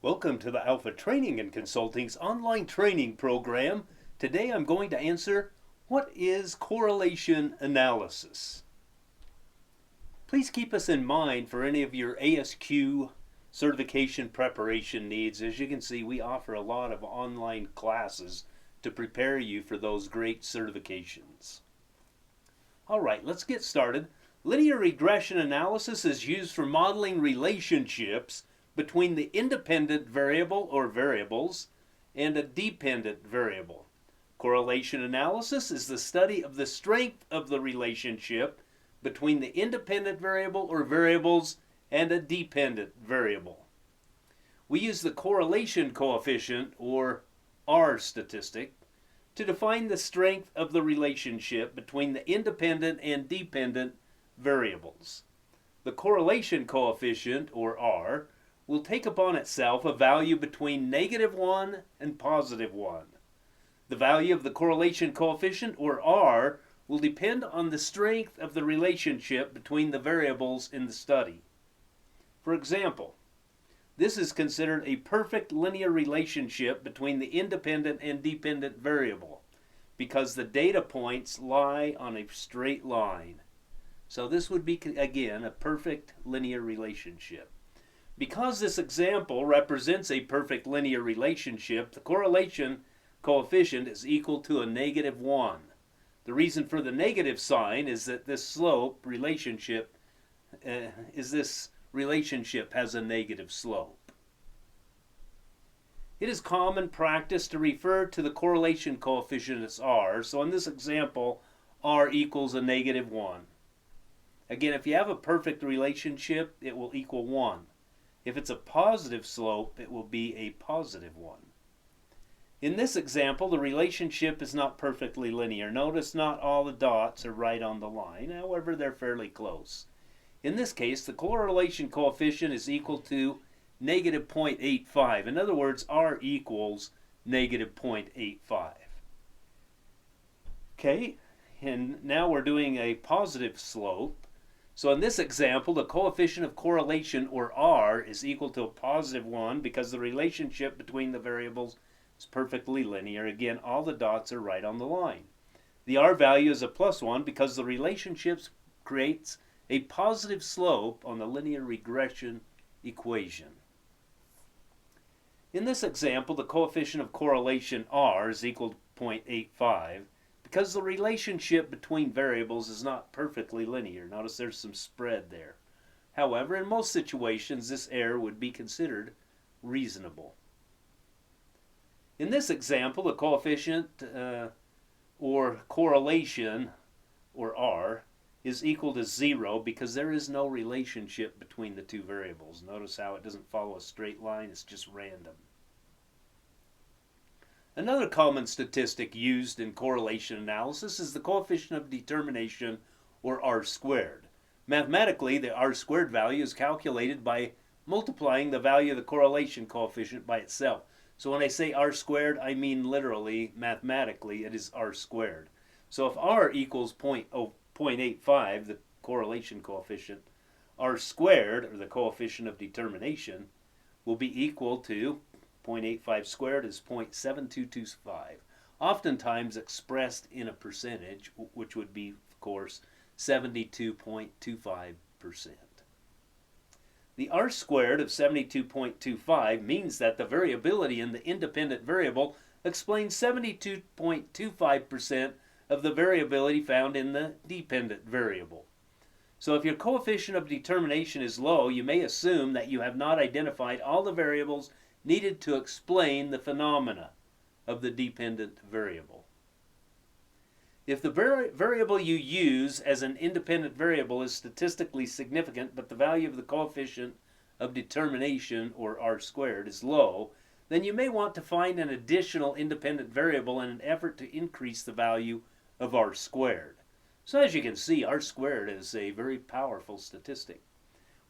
Welcome to the Alpha Training and Consulting's online training program. Today I'm going to answer, what is correlation analysis? Please keep us in mind for any of your ASQ certification preparation needs. As you can see, we offer a lot of online classes to prepare you for those great certifications. Alright, let's get started. Linear regression analysis is used for modeling relationships between the independent variable or variables and a dependent variable. Correlation analysis is the study of the strength of the relationship between the independent variable or variables and a dependent variable. We use the correlation coefficient, or R statistic, to define the strength of the relationship between the independent and dependent variables. The correlation coefficient, or R, will take upon itself a value between -1 and +1. The value of the correlation coefficient, or R, will depend on the strength of the relationship between the variables in the study. For example, this is considered a perfect linear relationship between the independent and dependent variable because the data points lie on a straight line. So this would be, again, a perfect linear relationship. Because this example represents a perfect linear relationship, the correlation coefficient is equal to a -1. The reason for the negative sign is that this relationship has a negative slope. It is common practice to refer to the correlation coefficient as R, so in this example, R equals a -1. Again, if you have a perfect relationship, it will equal 1. If it's a positive slope, it will be a +1. In this example, the relationship is not perfectly linear. Notice not all the dots are right on the line, however, they're fairly close. In this case, the correlation coefficient is equal to -0.85. In other words, R equals -0.85. Okay, and now we're doing a positive slope. So in this example, the coefficient of correlation, or R, is equal to a +1 because the relationship between the variables is perfectly linear. Again, all the dots are right on the line. The R value is a +1 because the relationship creates a positive slope on the linear regression equation. In this example, the coefficient of correlation, R, is equal to 0.85 because the relationship between variables is not perfectly linear. Notice there's some spread there. However, in most situations, this error would be considered reasonable. In this example, the coefficient or correlation, or R, is equal to 0 because there is no relationship between the two variables. Notice how it doesn't follow a straight line, it's just random. Another common statistic used in correlation analysis is the coefficient of determination, or R squared. Mathematically, the R squared value is calculated by multiplying the value of the correlation coefficient by itself. So when I say R squared, I mean literally, mathematically, it is R squared. So if R equals 0.85, the correlation coefficient, R squared, or the coefficient of determination, will be equal to 0.85 squared is 0.7225, oftentimes expressed in a percentage, which would be, of course, 72.25%. The R squared of 72.25 means that the variability in the independent variable explains 72.25% of the variability found in the dependent variable. So if your coefficient of determination is low, you may assume that you have not identified all the variables needed to explain the phenomena of the dependent variable. If the variable you use as an independent variable is statistically significant, but the value of the coefficient of determination, or R squared, is low, then you may want to find an additional independent variable in an effort to increase the value of R squared. So as you can see, R squared is a very powerful statistic.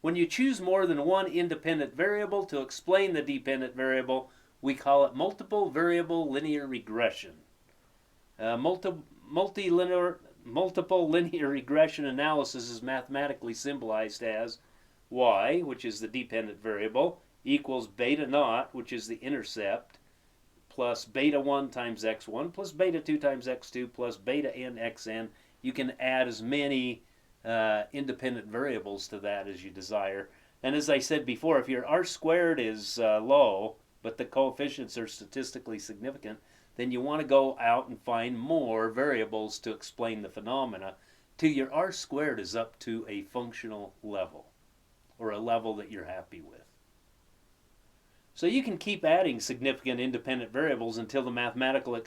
When you choose more than one independent variable to explain the dependent variable, we call it multiple variable linear regression. Multiple linear regression analysis is mathematically symbolized as y, which is the dependent variable, equals beta naught, which is the intercept, plus beta 1 times x1 plus beta 2 times x2 plus beta n xn. You can add as many independent variables to that as you desire. And as I said before, if your r squared is low, but the coefficients are statistically significant, then you want to go out and find more variables to explain the phenomena till your r squared is up to a functional level, or a level that you're happy with. So you can keep adding significant independent variables until the mathematical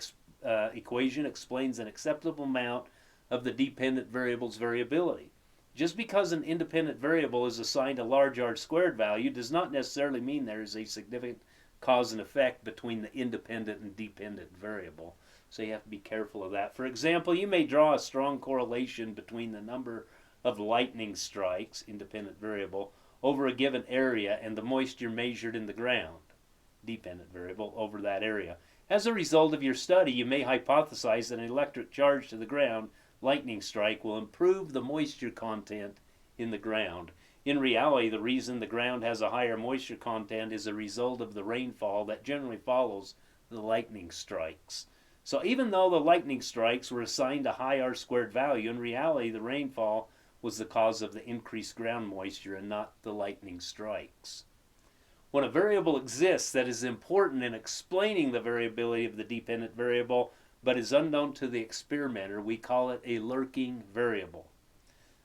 equation explains an acceptable amount of the dependent variable's variability. Just because an independent variable is assigned a large r squared value does not necessarily mean there is a significant cause and effect between the independent and dependent variable. So you have to be careful of that. For example, you may draw a strong correlation between the number of lightning strikes, independent variable, over a given area and the moisture measured in the ground, dependent variable, over that area. As a result of your study, you may hypothesize that an electric charge to the ground, lightning strike, will improve the moisture content in the ground. In reality, the reason the ground has a higher moisture content is a result of the rainfall that generally follows the lightning strikes. So even though the lightning strikes were assigned a high r squared value, in reality the rainfall was the cause of the increased ground moisture and not the lightning strikes. When a variable exists that is important in explaining the variability of the dependent variable but is unknown to the experimenter, we call it a lurking variable.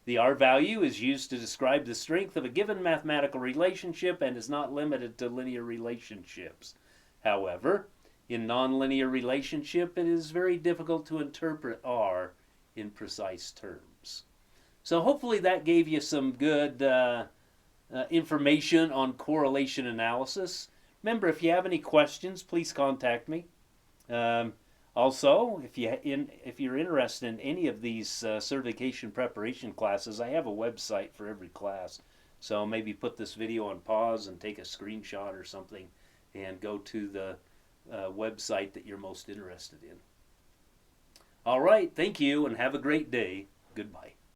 The r value is used to describe the strength of a given mathematical relationship and is not limited to linear relationships. However, in nonlinear relationship, it is very difficult to interpret r in precise terms. So hopefully that gave you some good information on correlation analysis. Remember, if you have any questions, please contact me. Also, if you're interested in any of these certification preparation classes, I have a website for every class. So maybe put this video on pause and take a screenshot or something and go to the website that you're most interested in. All right, thank you and have a great day. Goodbye.